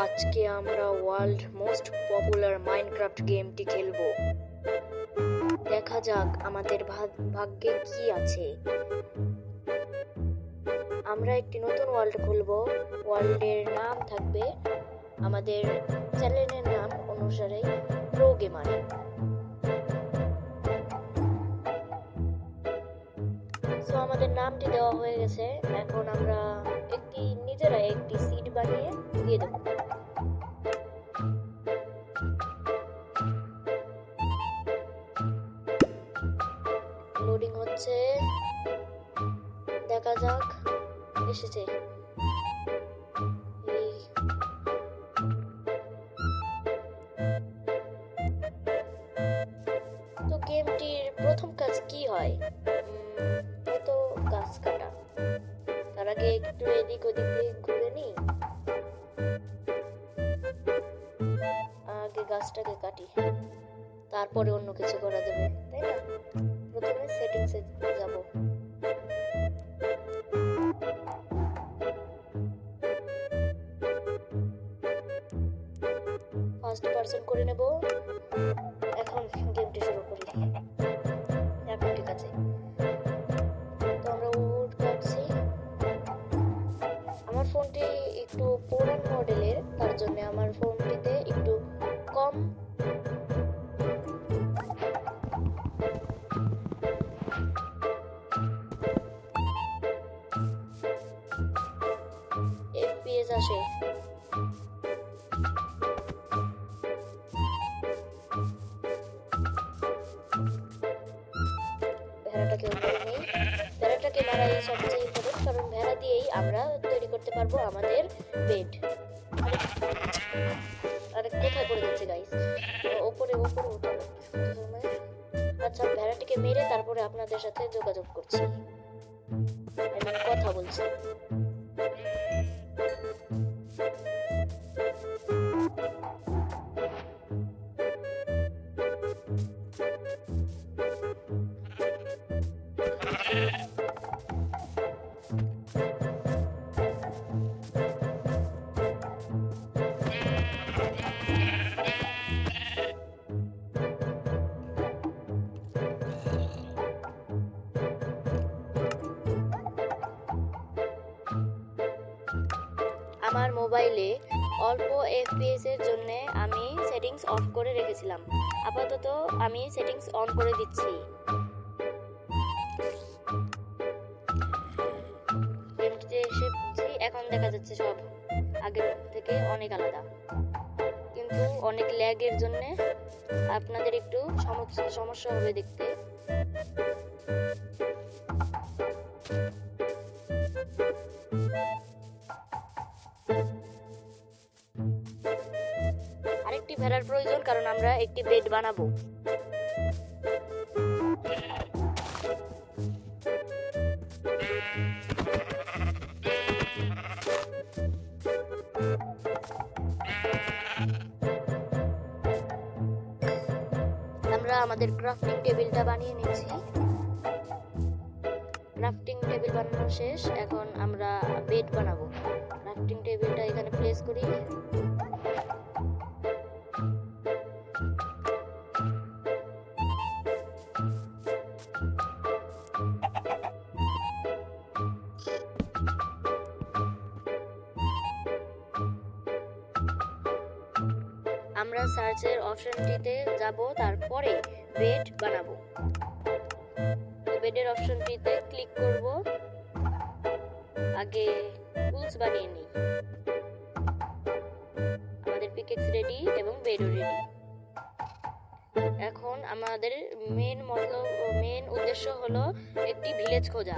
আজকে আমরা world most popular Minecraft গেমটি খেলব। দেখা যাক আমাদের ভাগ্যে কি আছে। আমরা একটি নতুন ওয়ার্ল্ড খুলব। ওয়ার্ল্ডের নাম থাকবে আমাদের চ্যানেলের নাম অনুসারে প্রো গেমার। সো আমাদের নামটি দেওয়া হয়ে গেছে। এখন আমরা নিজেরা একটি সিড বানিয়ে দিয়ে দেব। লোডিং হচ্ছে, দেখা যাক এসেছে। তো গেমটির প্রথম কাজ কি হয়? হয়তো গাছ কাটা। তার আগে একটু এদিক ওদিক দিয়ে ঘুরে নিই। আগে গাছটাকে কাটি, তারপরে অন্য কিছু করা যাবে, তাই না? প্রথমে সেটিংসে যাব। ফার্স্ট পারসন করে নেব। এখন গেমটি শুরু করি। এখন ঠিক আছে। তো আমরা উড কাটছি। আমার ফোনটি একটু পুরান মডেলের, তার জন্য আমার ফোনটিতে একটু কম FPS আসে। ভেড়াটাকে উপরে নেই। ভেড়াটাকে মারাই সবচেয়ে ইম্পর্টেন্ট, কারণ ভেড়া দিয়েই আমরা তৈরি করতে পারবো আমাদের বেড। আরে কোথায় পড়ে যাচ্ছে গাইস? উপরে উপরে উঠে। আচ্ছা, ভেড়াটিকে মেরে তারপরে আপনাদের সাথে যোগাযোগ করছি, মানে কথা বলছি। আমার মোবাইলে অল্প FPS এর জন্য আমি সেটিংস অফ করে রেখেছিলাম। আপাতত আমি সেটিংস অন করে দিচ্ছি। গেমটিতে এসেছি। এখন দেখা যাচ্ছে সব আগের থেকে অনেক আলাদা, কিন্তু অনেক ল্যাগের জন্য আপনাদের একটু সমস্যা হবে দেখতে। আরেকটি ভেড়ার প্রয়োজন, কারণ আমরা একটি বেড বানাবো। আমরা আমাদের ক্রাফটিং টেবিলটা বানিয়ে নিয়েছি। ক্রাফটিং টেবিল বানানো শেষ। এখন আমরা বেড বানাবো। ক্রাফটিং টেবিলটা এখানে প্লেস করি। আমরা সার্চের অপশনটিতে যাব, তারপরে বেড বানাবো। বেডের অপশনটিতে ক্লিক করব। আগে টুলস বানিয়ে নিই। আমাদের পিকেক্স রেডি এবং বেডও রেডি। এখন আমাদের মেন উদ্দেশ্য হলো একটি ভিলেজ খোঁজা।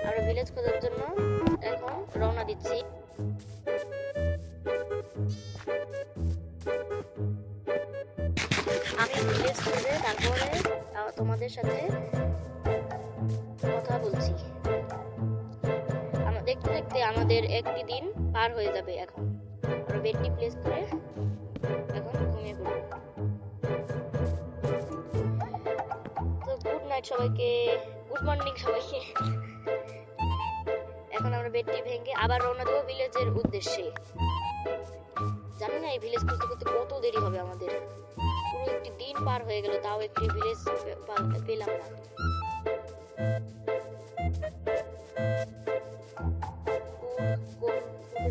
আমরা ভিলেজ খোঁজার জন্য এখন রওনা দিচ্ছি। আমি ভিলেজ খুঁজে তারপরে তোমাদের সাথে কথা বলছি। দেখতে দেখতে আমাদের একটি দিন পার হয়ে যাবে। এখন আমরা বেডটি প্লেস করে এখন ঘুমিয়ে পড়ব। তো গুড নাইট সবাইকে, গুড মর্নিং সবাইকে। এখন আমরা আমরা বেডটি ভেঙে আবার রওনা দেবো ভিলেজের উদ্দেশ্যে। জানি না এই ভিলেজ করতে করতে কত দেরি হবে আমাদের। পুরো একটি দিন পার হয়ে গেল, তাও একটি ভিলেজ পেলাম না।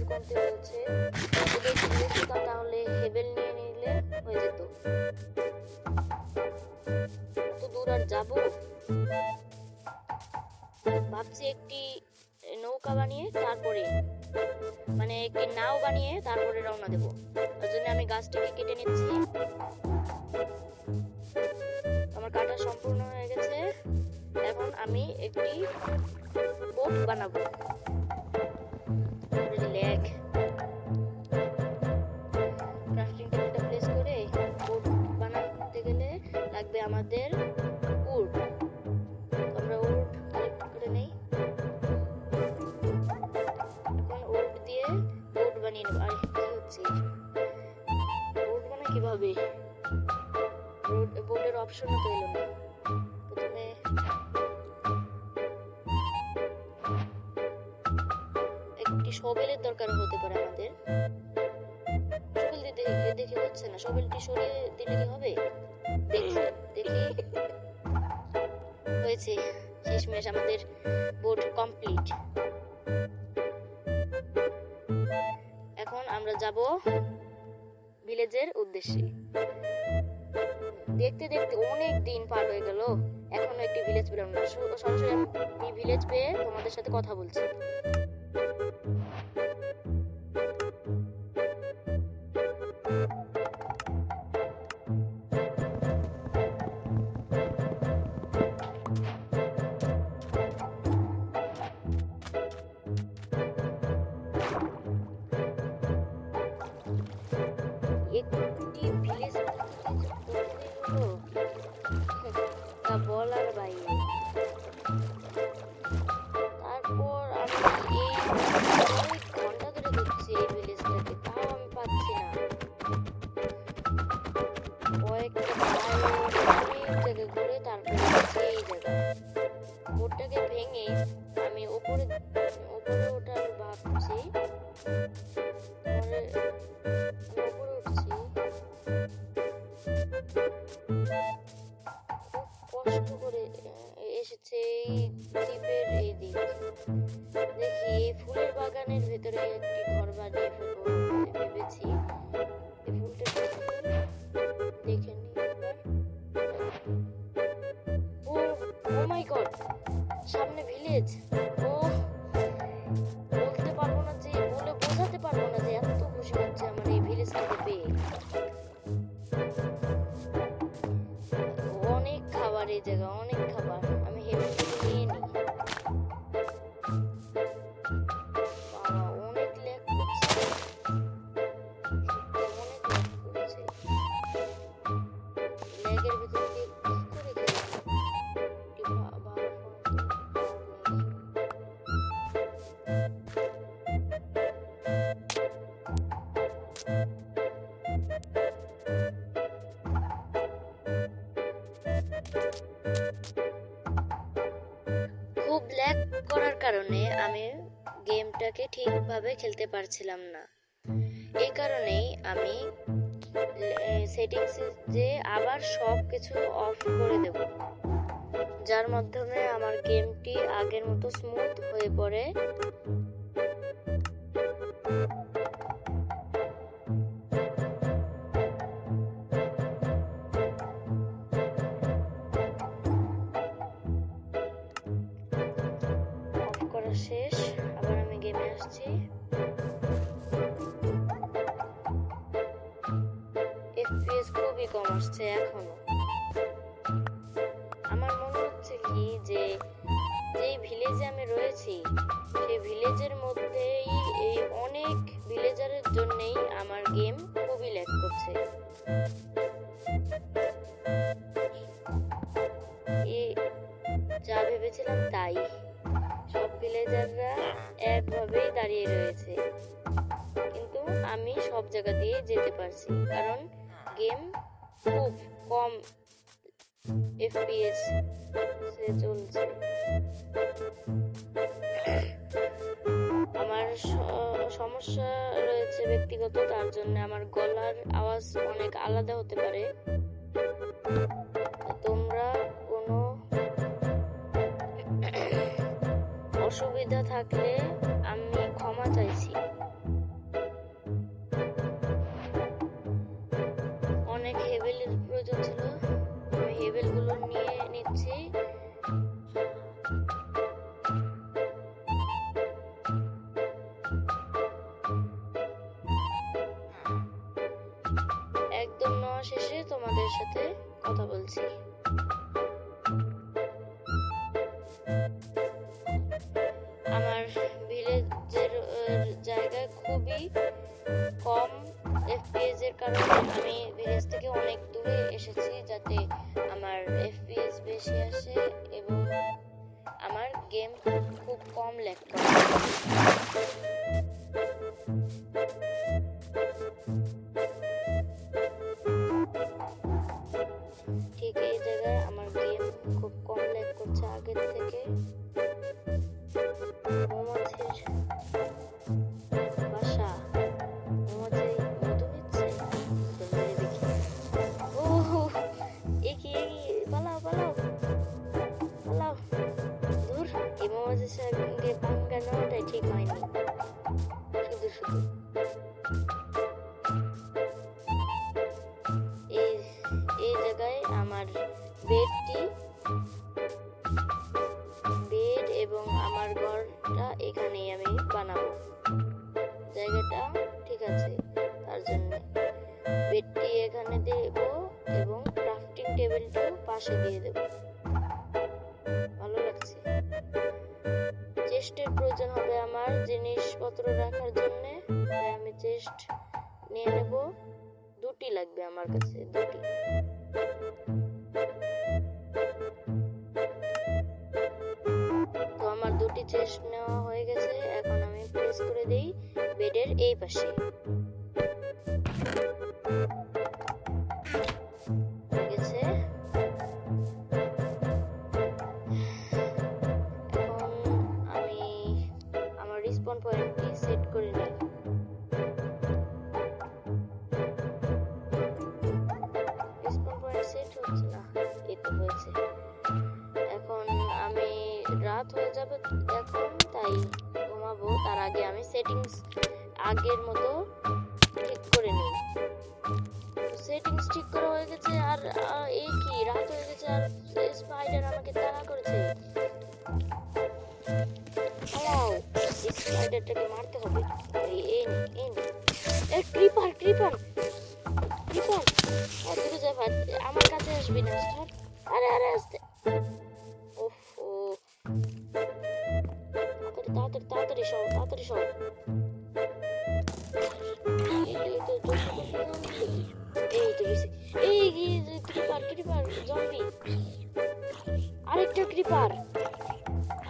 কমতে হয়েছে, তাহলে হেভেল নিয়ে নিলে হয়ে যেত। কত দূর আর যাব? ভাবছি একটি নৌকা বানিয়ে তারপরে, মানে একটি নাও বানিয়ে তারপরে রওনা দেবো। তার জন্য আমি গাছটাকে কেটে নিচ্ছি। আমার কাটা সম্পূর্ণ হয়ে গেছে। এখন আমি একটি বোট বানাবো। লেগ ক্রাফটিং টেবিলটা প্লেস করে বোট বানাতে গেলে লাগবে আমাদের উড। আমরা উড কালেক্ট করে নেই। এখন উড দিয়ে বোট বানিয়ে নেব। আর কি হচ্ছে, বোট বানাই কিভাবে? বোটের অপশনও তো এলো না। প্রথমে একটি শবেলের দরকার হতে পারে আমাদের। শবেল দেখে হচ্ছে না, শবেলটি সরিয়ে দিলে কি হবে? দেখি হয়েছে। শেষমেশ আমাদের বোট কমপ্লিট। এখন আমরা যাব ভিলেজের উদ্দেশ্যে। দেখতে দেখতে অনেক দিন পার হয়ে গেল, এখনো একটি ভিলেজ পেলাম না। সরাসরি আমি ভিলেজ পেয়ে তোমাদের সাথে কথা বলছি। একটি ভিলেজ হলো তা বলার বাইরে। তারপর আমি কয়েক ঘন্টা ধরে খুঁজছি এই ভিলেজটাকে, তাও আমি পাচ্ছি না। কয়েকটা অনেক জায়গায় ঘুরে তারপরে এই জায়গা বোটটাকে ভেঙে আমি উপরে ওঠার ভাবছি। উপরে উঠছি, কষ্ট করে এসেছে এই দ্বীপের এই দিক। দেখি এই ফুলের বাগানের ভেতরে একটি ঘর বানিয়ে ফেলবো ভেবেছি। এই ফুলটা দেখে নি একবার। ও মাই গড, সামনে ভিলেজ। ও বলতে পারবো না, যে বলে বোঝাতে পারবো না যে এত খুশি হচ্ছে আমার এই ভিলেজটাকে পেয়ে। অনেক খাবার এই জায়গা, অনেক খাবার। আমি হেভেনটাকে নিয়ে নিই। বাবা অনেক ল্যাগ করছে, অনেক ল্যাগ করছে। ল্যাগের ভিতর দিয়ে কি করে খেলবো? ভালো খুব ল্যাগ করার কারণে আমি গেমটাকে ঠিকভাবে খেলতে পারছিলাম না। এই কারণেই আমি সেটিংসে যে আবার সব কিছু অফ করে দেব, যার মাধ্যমে আমার গেমটি আগের মতো স্মুথ হয়ে পড়ে। অফ করা শেষ, আবার আমি গেমে আসছি। FPS খুবই কম আসছে এখনো। আমার মনে হচ্ছে কি যে যেই ভিলেজে আমি রয়েছি সেই ভিলেজের মধ্যেই এই অনেক ভিলেজারের জন্যই আমার গেম খুবই ল্যাগ করছে। যা ভেবেছিলাম তাই, সব ভিলেজাররা একভাবেই দাঁড়িয়ে রয়েছে, কিন্তু আমি সব জায়গা দিয়ে যেতে পারছি কারণ গেম খুব কম FPS চলছে। সমস্যা রয়েছে ব্যক্তিগত, তার জন্য আমার গলার আওয়াজ অনেক আলাদা হতে পারে। তোমরা কোনো অসুবিধা থাকলে আমি ক্ষমা চাইছি। অনেক হেবেলের প্রয়োজন ছিল, আমি হেবেলগুলো নিয়ে নিচ্ছি। একদম নেওয়া শেষে তোমাদের সাথে কথা বলছি। আমার ভিলেজের জায়গায় খুবই কম FPS এর কারণে আমি ভিলেজ থেকে অনেক দূরে এসেছি, যাতে আমার FPS বেশি আসে এবং আমার গেম খুব কম ল্যাগ করে। ঠিক এই জায়গায় আমার গেম খুব কম ল্যাগ করছে আগের থেকে। মৌমাছির বাসা, মৌমাছি মধু নিচ্ছে, মেরে দেখি। ও এগিয়ে পালাও পালাও পালাও। দূর, এই মৌমাছির সঙ্গে পাঙ্গা নেওয়াটাই ঠিক হয়নি। শুধু শুধু এই জায়গায় আমার বেড এবং আমার ঘরটা এখানেই আমি বানাবো। জায়গাটা ঠিক আছে, তার জন্য বেডটি এখানে দেব এবং ক্রাফটিং টেবিলটাও পাশে দিয়ে দেব। ভালো লাগছে। চেস্টের প্রয়োজন হবে আমার জিনিসপত্র রাখার জন্য, তাই আমি চেস্ট নিয়ে নেব। দুটি লাগবে আমার কাছে, দুটি। তো আমার দুটি চেস্ট নেওয়া হয়ে গেছে। এখন আমি প্লেস করে দেই বেডের এই পাশে। গেছে। এখন আমি আমার রিসপন পয়েন্টটি সেট করে নিই। রিসপন পয়েন্ট সেট হচ্ছে না, এই তো হয়েছে। এখন আমি রাত হয়ে যাবে এখন, তাই ঘুমাবো। তার আগে আমি সেটিংস আগের মতো ঠিক করে নিই। সেটিংস ঠিক করা হয়ে গেছে। আর এই কি, রাত হয়ে গেছে আর স্পাইডার আমাকে তাড়া করেছে। পালাও, স্পাইডারটাকে মারতে হবে। ক্রিপার ক্রিপার ক্রিপার, দূরে যা ভাই, আমার কাছে আসবি না। আরে আরে আসতে। ওফো, তাড়াতাড়ি তাড়াতাড়ি সব, তাড়াতাড়ি সব। ক্রিপার ক্রিপার জম্বি, আরেকটা ক্রিপার।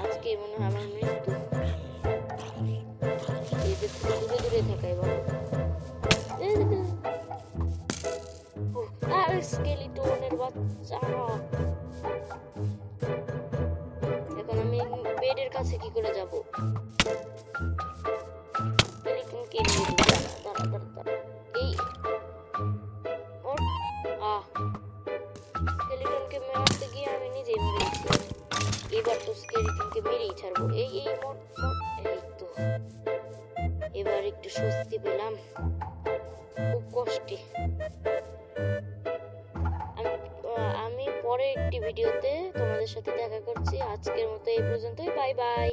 আজকে মনে হয় আমার মৃত্যু। এদের দূরে দূরে থাকাই ভালো। স্কেলিটনের বাচ্চা। এখন আমি বেডের কাছে কি করে যাব? স্কেলিটনকে নিয়ে দাঁড়া দাঁড়া দাঁড়া দাঁড়া। এই স্কেলিটনকে মারতে গিয়ে আমি নিজেই মরে গেছি। এবার তো স্কেলিটনকে মেরেই ছাড়বো। এই এই মোট মোট, এই তো এবার একটু স্বস্তি পেলাম। খুব কষ্টে। আমি পরে একটি ভিডিওতে তোমাদের সাথে দেখা করছি। আজকের মতো এই পর্যন্তই। Bye bye.